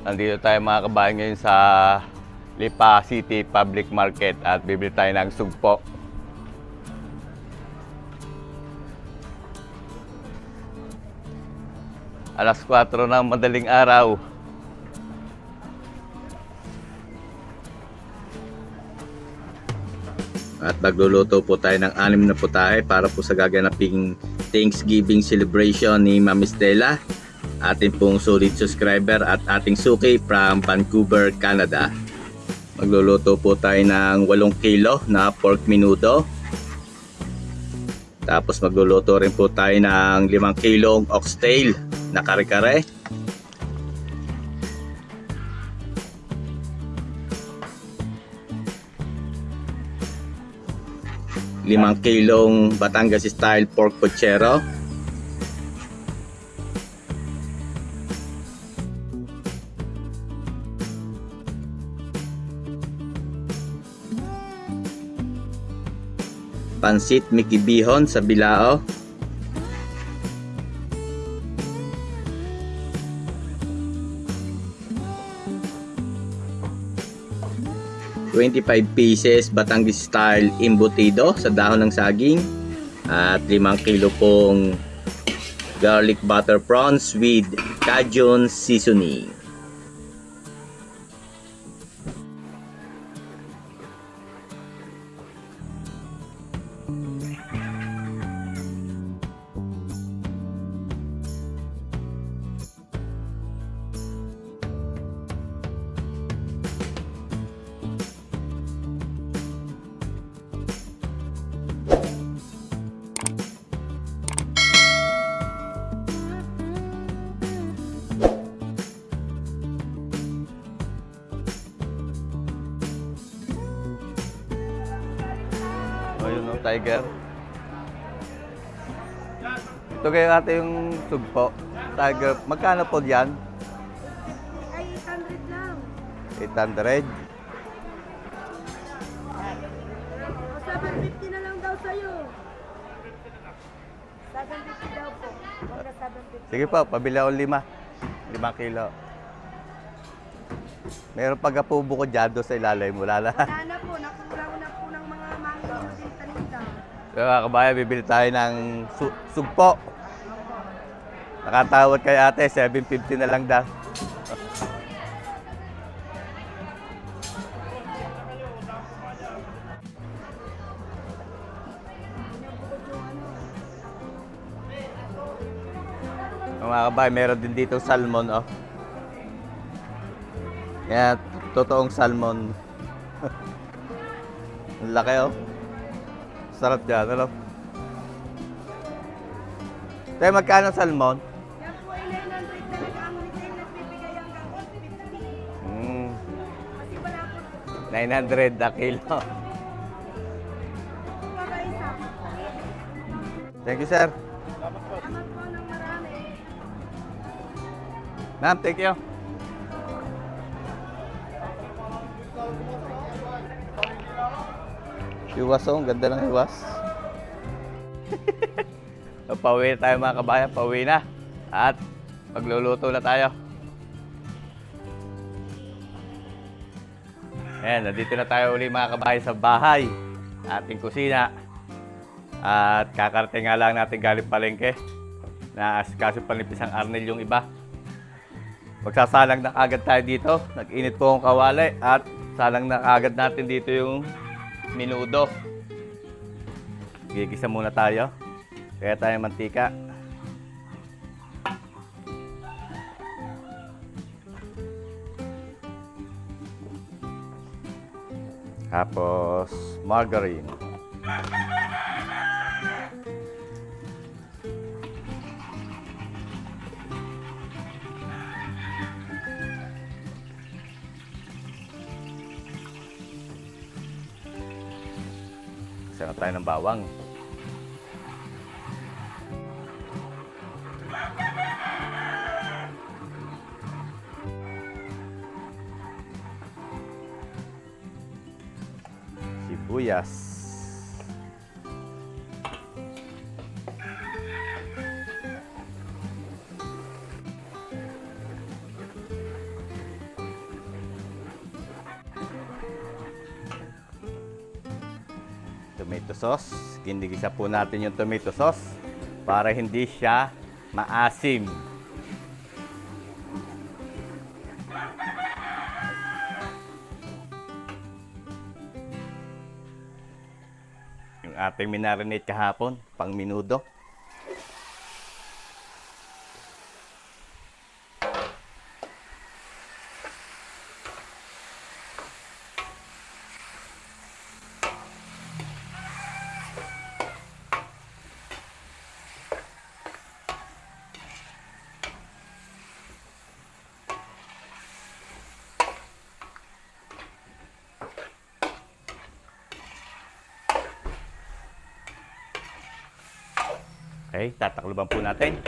Nandito tayo mga kabayan ngayon sa Lipa City Public Market at bibili tayo ng sugpo. Alas 4 ng madaling araw. At magluluto po tayo ng 6 na putahe para po sa gaganaping Thanksgiving celebration ni Ma'am Estela, ating pong solid subscriber at ating suki from Vancouver, Canada. Magluluto po tayo ng 8 kilo na pork menudo. Tapos magluluto rin po tayo ng 5 kilong oxtail na kare-kare. 5 kilong Batangas style pork puchero. Pansit Mickey Bihon sa bilao. ₱25 Batangas style embutido sa dahon ng saging at 5 kilo pong garlic butter prawns with Cajun seasoning. Ayun o, tiger. Ito kayo ate yung sugpo. Tiger, magkano po yan? Ay, 800 lang. 800. O, 750 na lang daw sa'yo. 750 daw po. Hanggang 750. Sige po, pabili ako 5 kilo. Meron pagkapubo ko dyan doon sa ilalim. Wala na. Wala na po. Nakulang na po ng mga mango yung taninda. So mga kabayan, bibili tayo ng sugpo. Nakatawad kay ate, 750 na lang daw. Mga kabayan, meron din dito salmon, oh. Yan, totoong salmon. Ang laki, oh. Sarap yan, ano? Tayo, magkano salmon? Yan po ay 900 talaga ang retail na bibigay hanggang 850. Kasi wala po. 900 a kilo. Para isa. Thank you, sir. Salamat po ng marami. Ma'am, thank you. Iwas, oh. Ang ganda ng iwas. Pauwi na tayo mga kabayan. Pauwi na. At magluluto na tayo. Ayan, nandito na tayo uli mga kabayan sa bahay. Ating kusina. At kakarating nga lang natin galing palengke. Na kaso panipis ang Arnel yung iba. Magsasalang na agad tayo dito. Nag-init po ang kawali. At salang na agad natin dito yung menudo. Gigisa muna tayo. Kaya tayo mantika. Tapos margarine. Isa na tayo ng bawang. Sibuyas. tomato sauce. Ginigisa po natin yung tomato sauce para hindi siya maasim. Yung ating minarinate kahapon, pang minudo. Okay, tatakluban po natin.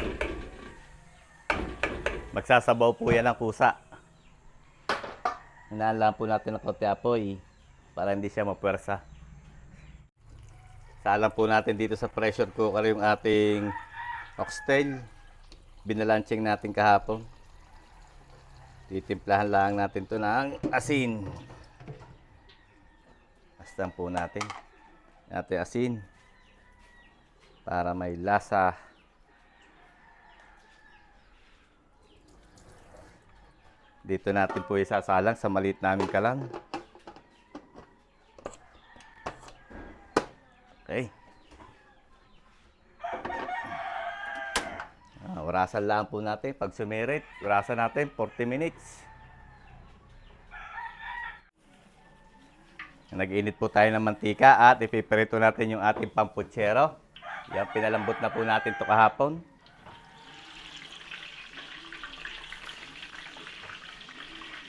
Magsasabaw po yan ng kusa. Hinaan po natin ng konti apoy para hindi siya mapuwersa. Saalang po natin dito sa pressure cooker yung ating oxtail. Binalanching natin kahapon. Titimplahan lang natin to ng asin. Astan po natin. Asin. Para may lasa. Dito natin po isasalang sa maliit namin kalan. Okay. Orasan lang po natin. Pag sumirit, orasan natin 40 minutes. Nag-init po tayo ng mantika at ipiprito natin yung ating pamputsero. Yan, pinalambot na po natin ito kahapon.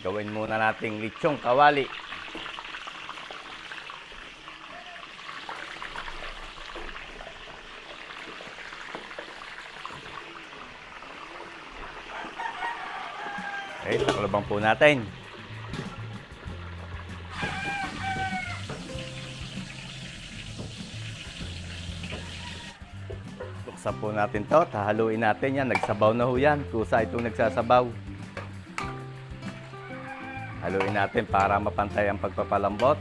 Gawin muna nating lechong kawali. Okay, taklobang po natin. Buksan po natin to, hahaluin natin yan. Nagsabaw na ho yan. Kusa itong nagsasabaw. Haluin natin para mapantay ang pagpapalambot.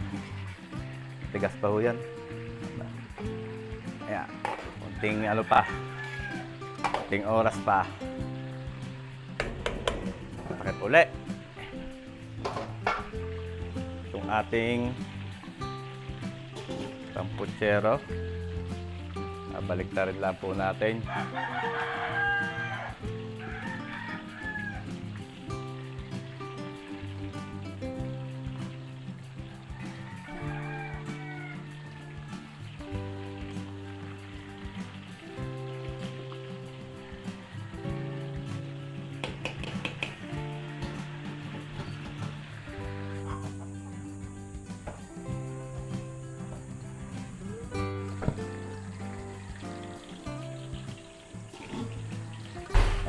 Tigas pa ho yan. Ayan. Kunting ano pa. Kunting oras pa. Takip uli. Itong ating pamputsero. Baliktarin lang po natin.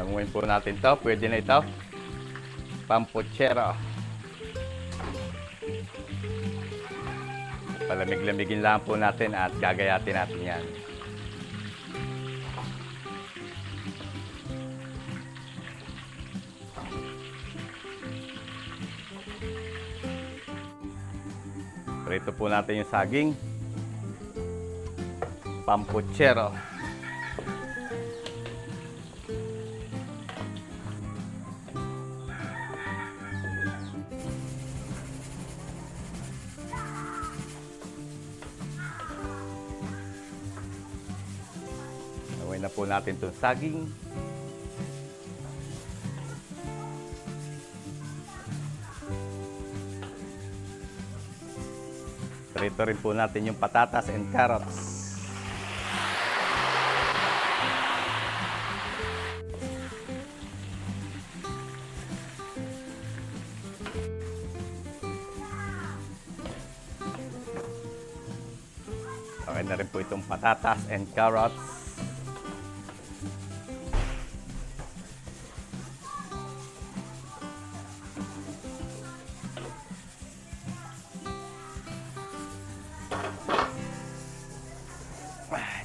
Hanguin po natin to. Pwede na ito. Pamputsero. Palamig-lamigin lang po natin at gagayatin natin yan. Prito po natin yung saging. Pamputsero. Gawin na po natin itong saging. Prito rin po natin yung patatas and carrots. Okay na rin po itong patatas and carrots.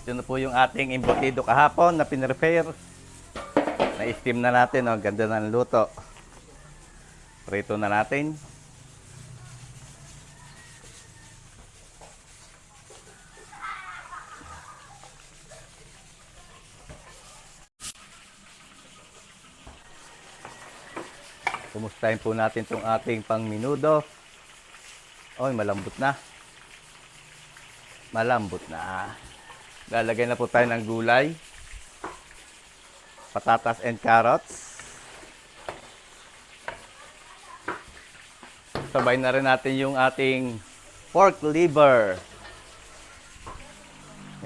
Ito na po yung ating embutido kahapon na pinrepare. Na-steam na natin. Ang ganda ng luto. Prito na natin. Kumustahin po natin itong ating pang minudo. Oy, malambot na. Malambot na. Lalagay na po tayo ng gulay. Patatas and carrots. Sabay na rin natin yung ating pork liver.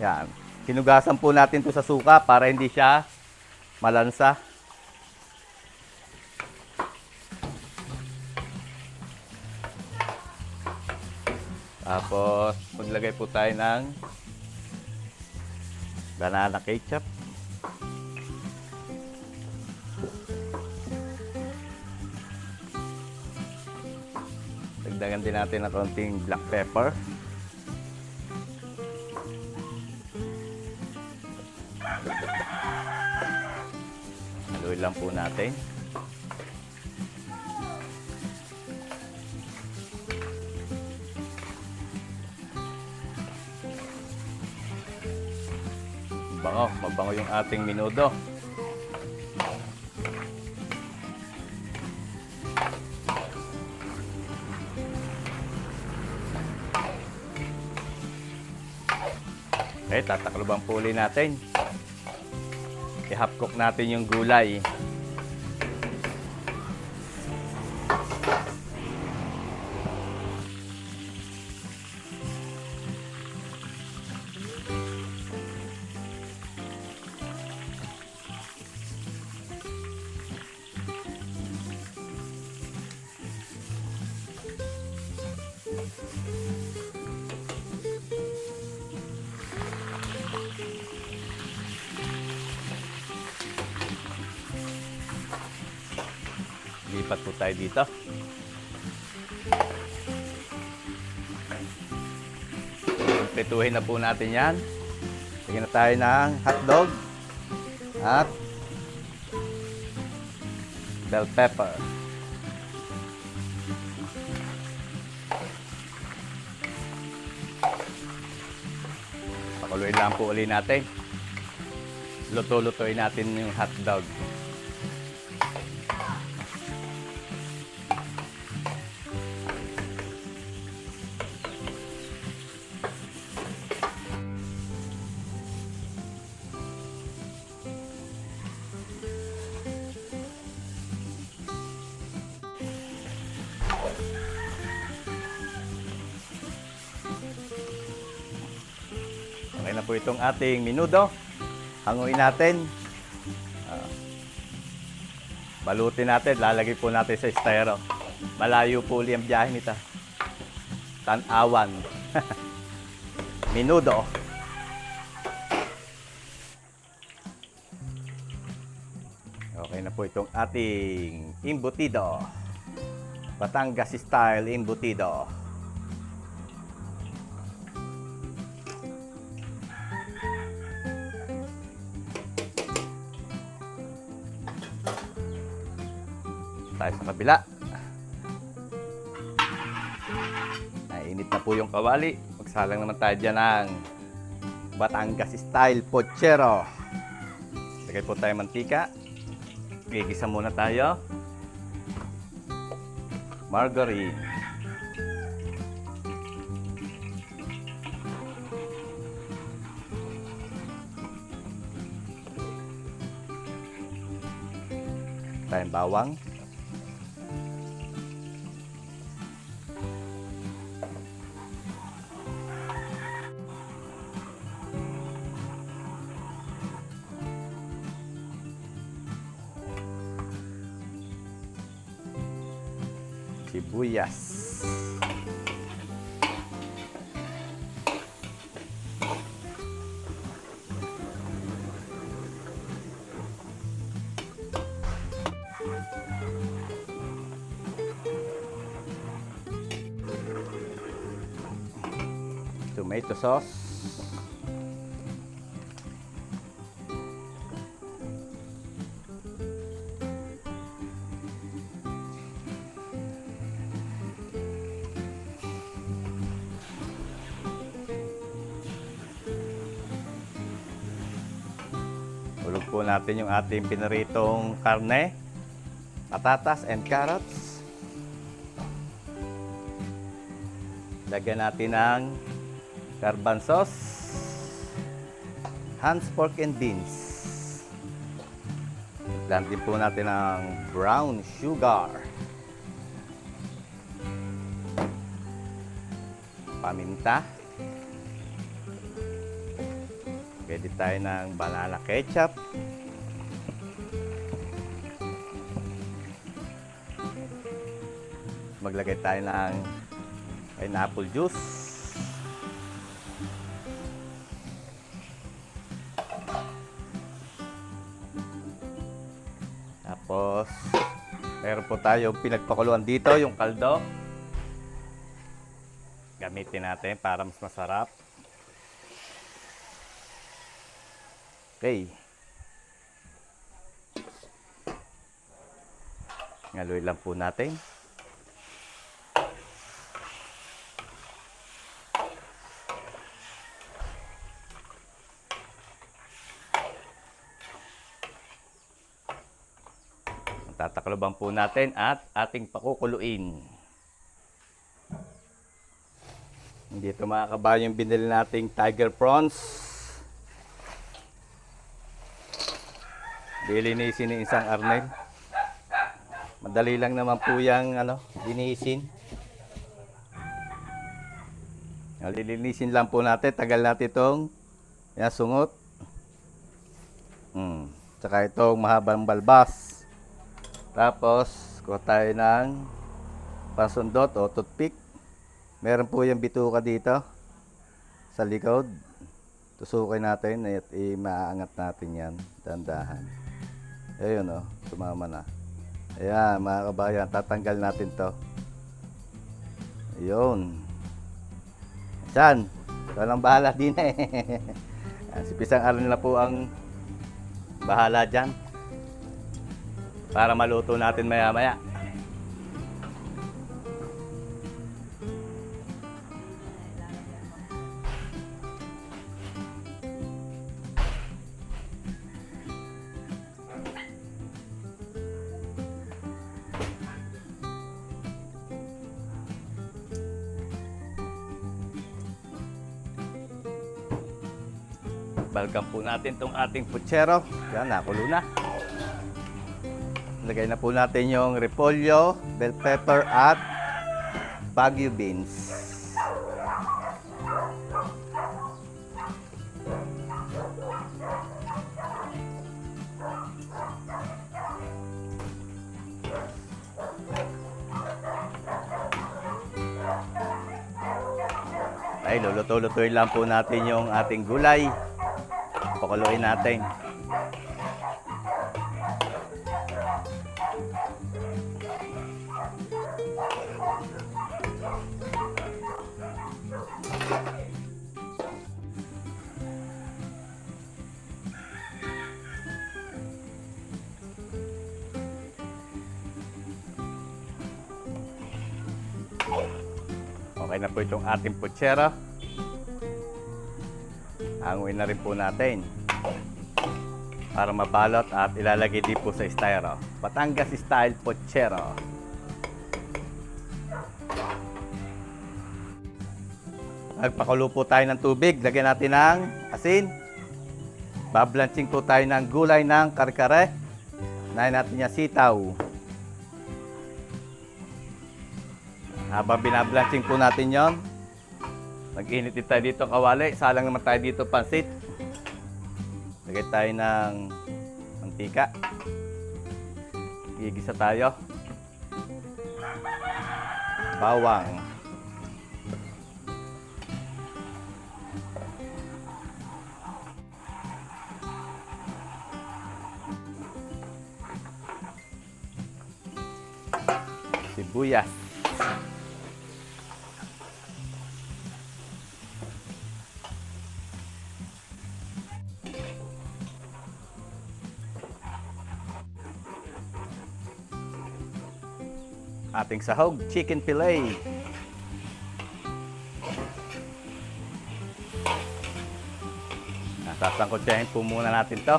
Yan. Hinugasan po natin to sa suka para hindi siya malansa. Tapos, maglagay po tayo ng banana ketchup. Dagdagan din natin ng konting black pepper. Haluin lang po natin. Mabango yung ating minudo. Okay, tatakloban po ulit natin. I-half cook natin yung gulay. Lipat po tayo dito. Prituhin na po natin yan. Lagyan na tayo ng hotdog at bell pepper. Pakuluin lang po ulit natin. Luto-lutuin natin yung hotdog. Okay na po itong ating minudo. Hanguin natin. Balutin natin. Lalagay po natin sa estero. Malayo po ulit ang biyahe nito. Tanawan. Minudo. Okay na po itong ating embutido. Batangas style embutido. Tayo sa kabila. Nainit na po yung kawali. Magsalang naman tayo dyan ng Batangas style pochero. Lagay po tayo mantika. Gigisa muna tayo. Margarine. Tayong bawang. Sibuyas. Tomato sauce. Hulog po natin yung ating pinaritong karne. patatas and carrots. Lagyan natin ng garbanzos, Hans pork and beans. Lagyan din po natin ng brown sugar, paminta. Pwede tayo ng banana ketchup. Maglagay tayo ng pineapple juice. Tapos, meron po tayong pinagpakuluan dito, yung kaldo. Gamitin natin para mas masarap. Okay. Ngaluin lang po natin. Tatakloban po natin at ating pakukuluin. Dito mga kabayan yung binili nating tiger prawns. Lilinisin ni isang Arnel. Madali lang naman po yung linisin. Lilinisin lang po natin. Tagal natin itong sungot. Tsaka itong mahabang balbas. Tapos, kuha tayo ng pansundot o toothpick. Meron po yung bituka dito sa likod. Tusukin natin at maaangat natin yan. Dandahan. Ayun sumama na. Ayan mga kabayan, tatanggal natin to. Ayun. Diyan. Ikaw lang bahala din Si Pisang Arnel na po ang bahala dyan. Para maluto natin maya maya. Balkan po natin itong ating putsero. Yan, nakulo na. Lagay na po natin yung repolyo, bell pepper at bagu beans. Ay, luluto-lutuin lang po natin yung ating gulay. Pakuluin natin. Okay na po itong ating putsera. Hanguin na rin po natin para mabalot at ilalagay din po sa styro. Batangas style putsero. Nagpakulo po tayo ng tubig. Lagyan natin ng asin. Bablanching po tayo ng gulay ng kare-kare. Unahin natin yung sitaw. Habang binablanching po natin yon, mag-init din tayo dito kawali. Salang naman tayo dito pansit. Lagay tayo ng mantika. Gigisa tayo. Bawang. Sibuyas. Ating sahog, chicken fillet. Sasangkotsahin po muna natin to.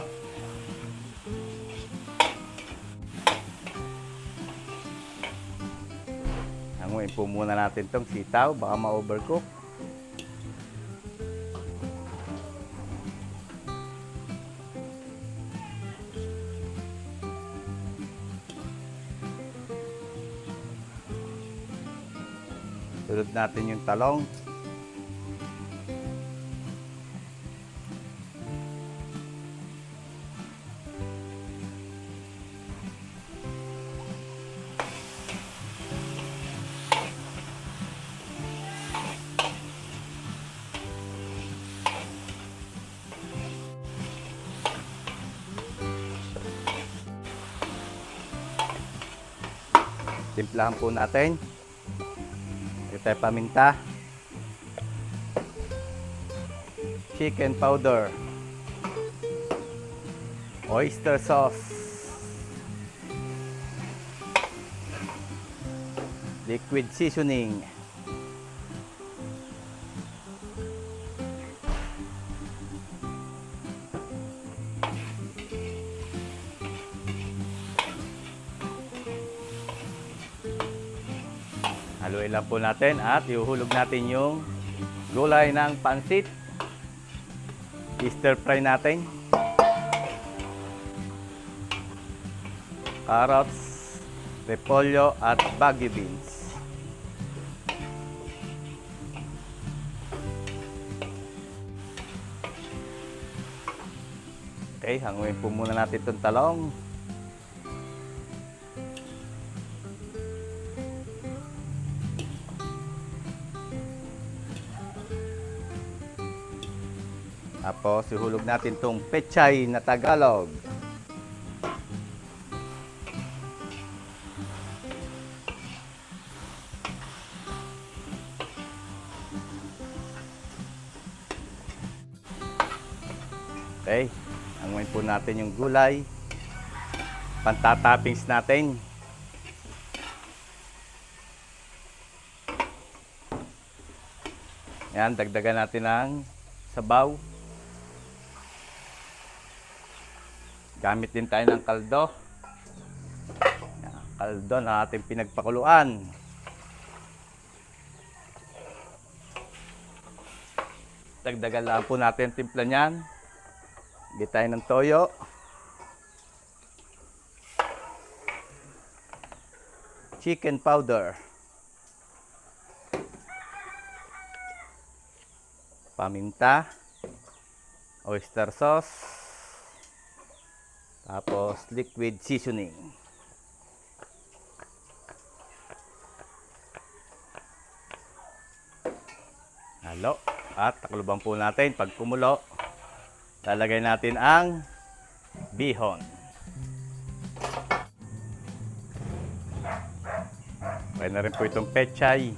Hanguin po muna natin tong sitaw, baka ma-overcook. Sunod natin yung talong. Timplahan po natin. Ito paminta. Chicken powder. Oyster sauce. Liquid seasoning. Haluin lang po natin at ihuhulog natin yung gulay ng pansit. I-stir fry natin. Carrots, repolyo at bagu beans. Okay, hanguin po muna natin itong talong. Tapos, ihulog natin itong pechay na Tagalog. Okay, hanguin po natin yung gulay. Pantatoppings natin. Yan, dagdagan natin ng sabaw. Gamit din tayo ng kaldo. Yan, kaldo na ating pinagpakuluan. Dagdagan lang po natin timpla niyan. Bigyan tayo ng toyo. Chicken powder. Paminta. Oyster sauce. Tapos liquid seasoning. Halo. At takluban po natin. Pag kumulo, lalagay natin ang bihon. Okay na rin po itong pechay.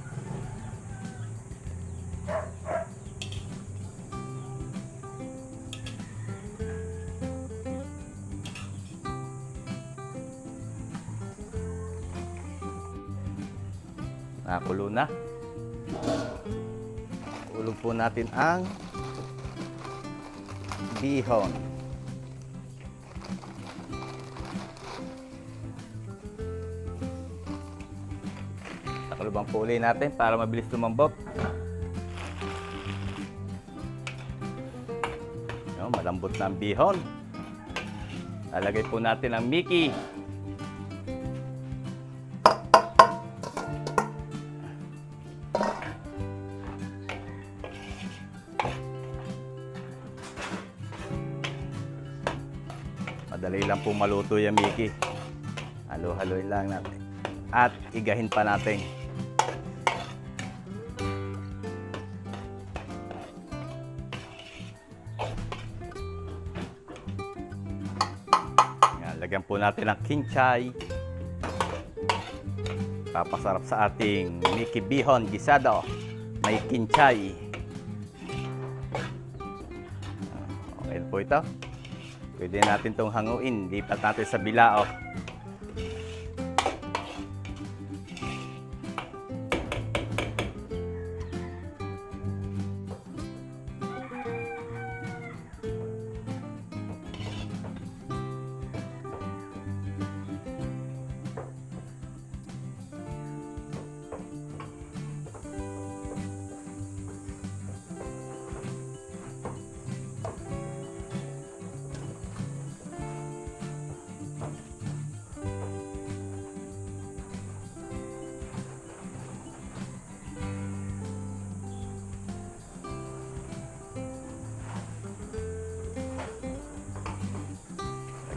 Nakulo na. Ulog po natin ang bihon. Takalubang po uli natin para mabilis lumambot. Malambot na ang bihon. Lalagay po natin ang Mickey. Madali lang po maluto yung Mickey. Halo-haloin lang natin. At igahin pa natin. Yan, lagyan po natin ang kinchay. Papasarap sa ating Mickey Bihon Gisado. May kinchay. Okay po ito. Pwede natin itong hanguin. Lipat natin sa bilao.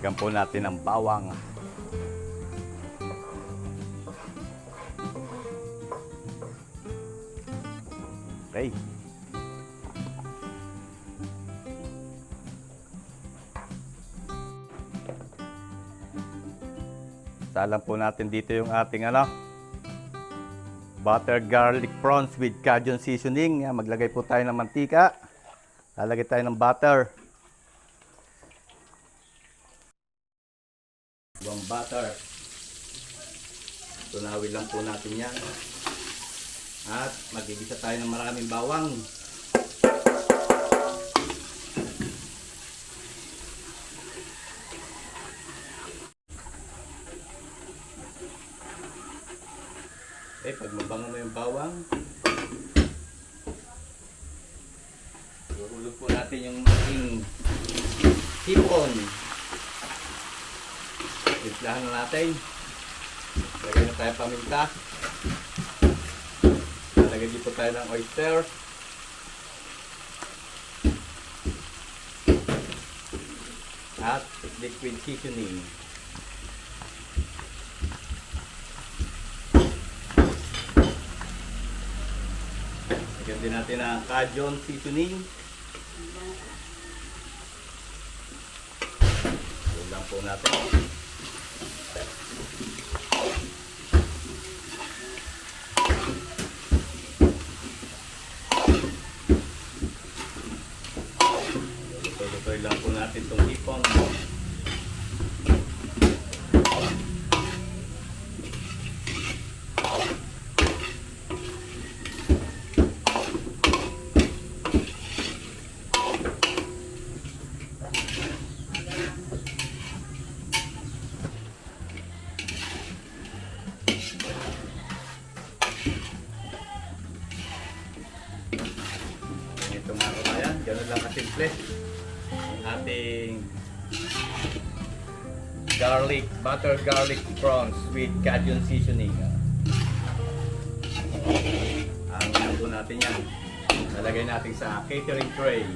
Lagyan po natin ng bawang. Okay. Salang po natin dito yung ating butter garlic prawns with Cajun seasoning. Yan, maglagay po tayo ng mantika. Lalagay tayo ng butter. Buwang butter. Tunawin lang po natin yan. At magigisa tayo ng maraming bawang. Okay, pag mabango na yung bawang, ihulog po natin yung ating hipon. Timplahan na natin. Lagay na tayo paminta. Lagay dito tayo ng oyster. At liquid seasoning. Lagyan din natin ang Cajun seasoning. Yun lang po natin. Lutoy lang po natin itong hipon. Ito mga kabayan, gano'n lang kasimple ang ating butter garlic prawns with Cajun seasoning. Ang luto natin yan, nalagay natin sa catering tray.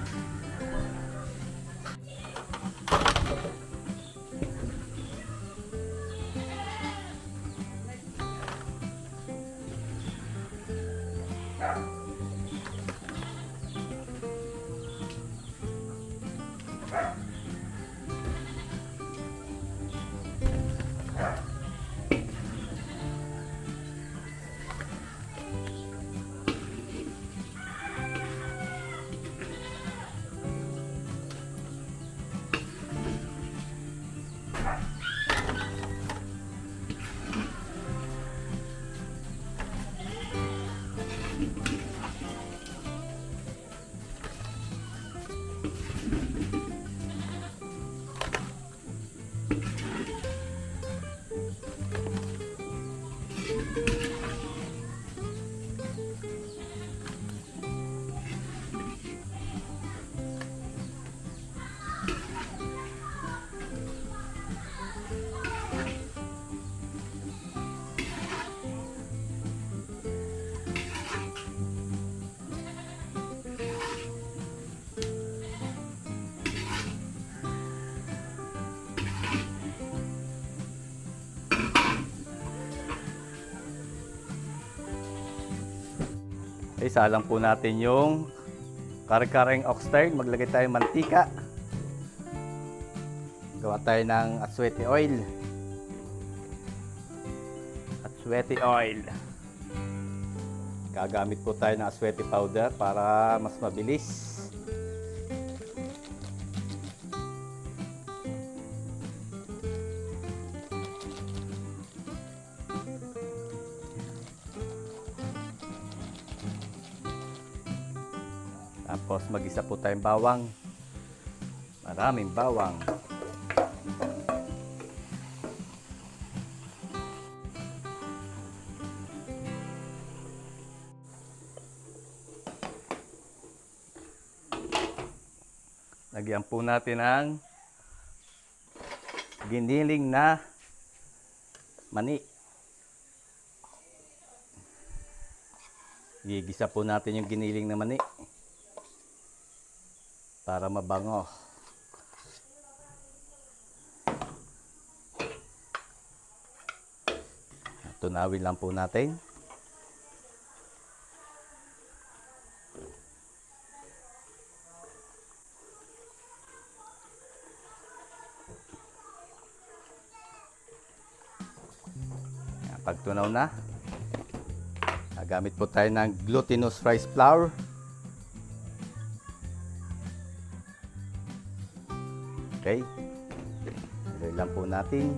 Isalang po natin yung kare-kareng oxtail. Maglagay tayo ng mantika. Gawa tayo ng aswete oil. Aswete oil. Gagamit po tayo ng aswete powder para mas mabilis. Tapos mag-isa po tayong bawang. Maraming bawang. Lagyan po natin ang giniling na mani. Gigisa po natin yung giniling na mani para mabango. Tunawin lang po natin. Ayan, pag tunaw na, gamit po tayo ng glutinous rice flour. Okay. Ilagay lang po natin.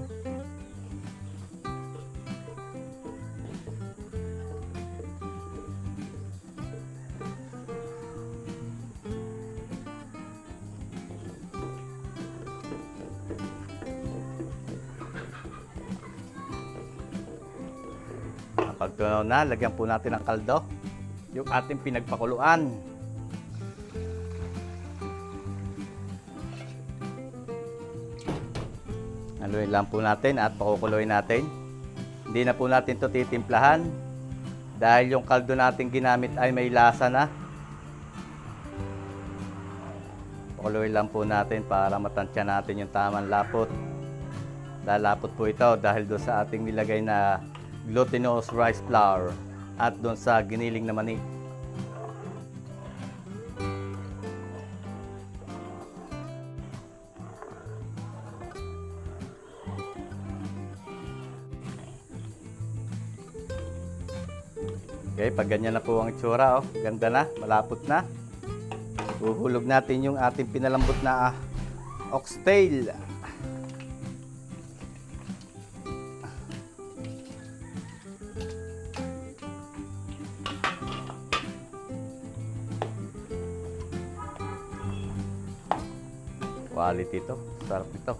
Pag tunaw na, lagyan po natin ng kaldo yung ating pinagpakuluan. Haluin lang po natin at pakukuluin natin. Hindi na po natin ito titimplahan dahil yung kaldo natin ginamit ay may lasa na. Pakuluin lang po natin para matansya natin yung tamang lapot. Lalapot po ito dahil doon sa ating nilagay na glutinous rice flour at doon sa giniling na mani. Okay, pag ganyan na po ang itsura, oh, ganda na, malapot na. Uhulog natin yung ating pinalambot na oxtail. Quality ito. Sarap ito.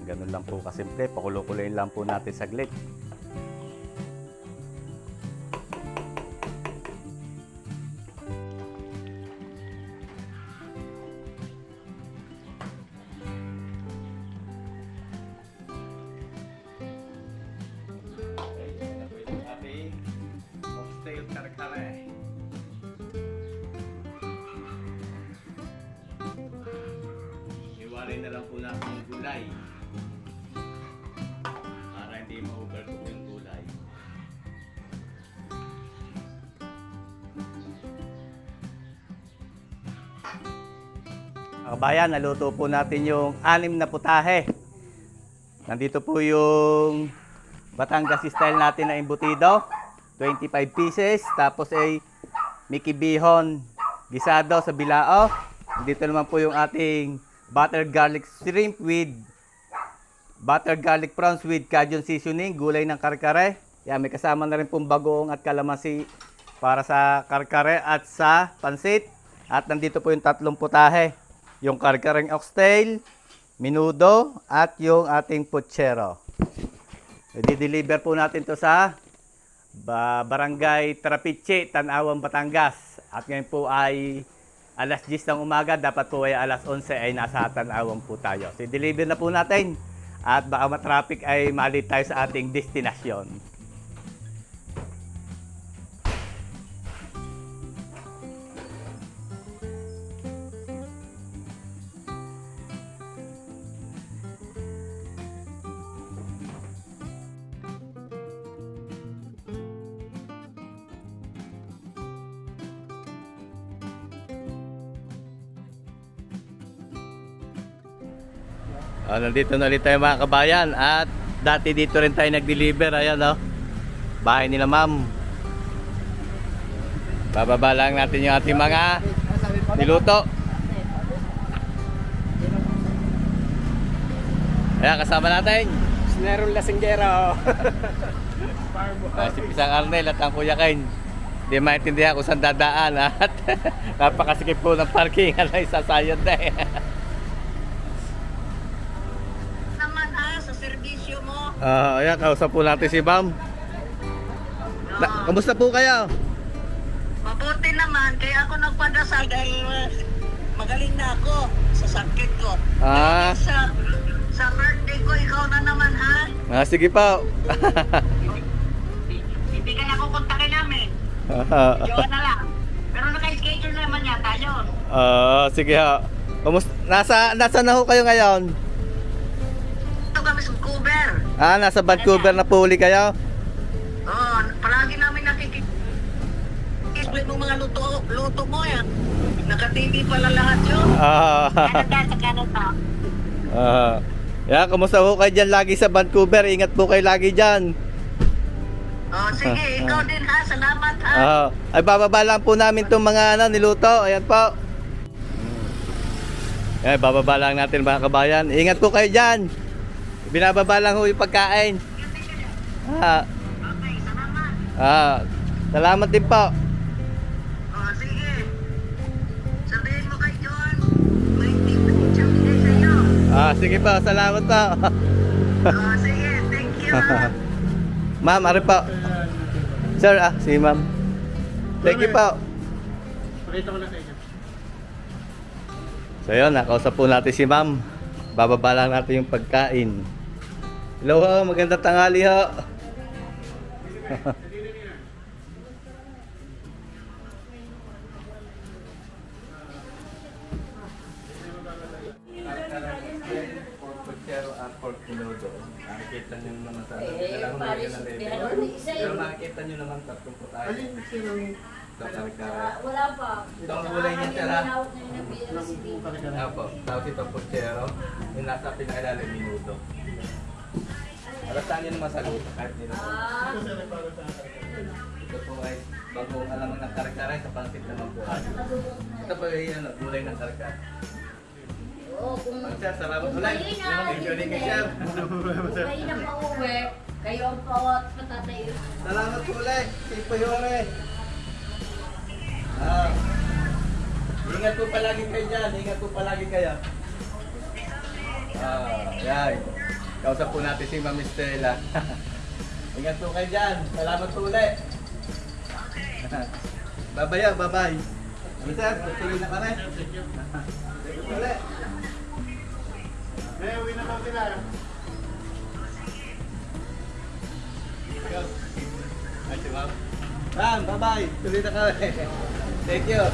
Ganun lang po kasimple. Pakulo-kuloyin lang po natin saglit. Iwalay na lang po natin yung gulay para hindi ma-overcook yung gulay. Mga kabayan, naluto po natin yung 6 na putahe. Nandito po yung Batangas style natin na embutido, 25 pieces. Tapos ay Mickey Bihon gisado sa bilao. Dito naman po yung ating buttered garlic shrimp with buttered garlic prawns with Cajun seasoning, gulay ng karkare. Yan, may kasama na rin pong bagoong at kalamansi para sa karkare at sa pansit. At nandito po yung 3 putahe. Yung karkareng oxtail, menudo, at yung ating puchero. I-deliver po natin to sa Barangay Trapiche, Tanawan, Batangas. At ngayon po ay alas 10 ng umaga, dapat po ay alas 11 ay nasa Tanawan po tayo. So, i-deliver na po natin at baka matraffic ay maalit tayo sa ating destinasyon. Nandito na ulit tayo mga kabayan at dati dito rin tayo nag-deliver. Ayan, oh, bahay nila ma'am. Bababa lang natin yung ating mga niluto. Ayan, kasama natin Nerong Lasinggero. si Pisang Arnel at ang Kuya Ken. Hindi maintindihan kung saan dadaan at napakasikip po ng parking. Alay, sasayad na eh. Ayan, kausap po natin si Ma'am. Kamusta po kayo? Mabuti naman, kaya ako nagpadasal dahil magaling na ako sa sakit ko. Sa birthday ko, ikaw na naman ha? Sige po. Hindi ka na kukontakin namin. Diyan na lang. Pero Sige ho. Nasa na ho kayo ngayon? Ito kami sa Vancouver. Nasa Vancouver na po uli kayo? Oo, palagi namin nakikisbit ng mga luto mo yan. Naka-TV pala lahat yun. Canada sa Canada. Kumusta ho kayo dyan lagi sa Vancouver? Ingat po kayo lagi dyan. Oh, sige, ikaw din ha. Salamat ha. Ay, bababa lang po namin itong mga niluto. Ayan po. Ay, bababa lang natin mga kabayan. Ingat po kayo dyan. Binababa lang ho yung pagkain. Okay, salamat. Salamat din po. Oh, sige. Sabihin mo kay John, may tip siya bigay sa'yo. Sige po, salamat po. Oh, sige, thank you. Ma'am, ari po. Sir, si ma'am. Thank you po. Pakita ko na sa inyo. So yun, nakausap po natin si ma'am. Bababa lang natin yung pagkain. Hello ho, magandang tanghali ho. Nakikita nyo naman sa pero nakikita nyo naman tatlong putahe. Wala pa. Itong gulay niya tira. Tinawag na yung BLCD. Apo, tapos itong putsero, yung nasa pinakailalim minuto. Alasan nyo naman sa luto, kahit nila. Ito po ay bagong alaman ng karakaray sa pansit naman po. Ito po ay gulay ng karkar. Oo, kung Sir, salamat ulit. Enjoy din kay Sir. kayo na pa-uwi, kayo ang pawat patatay. Salamat po ulit. Tipo Yore. Ingat po palagi kayo dyan. Ingat po palagi kayo. Yan. Kausap po natin si Ma'am Estela. Ingat po kayo dyan. Salamat po ulit. Bye-bye. Bye-bye. Ano sir? Tuloy na kami. Thank you ulit. Uwi na lang sila. Ay, si Ma'am. Ma'am, bye-bye. Tuloy na kami. Thank you.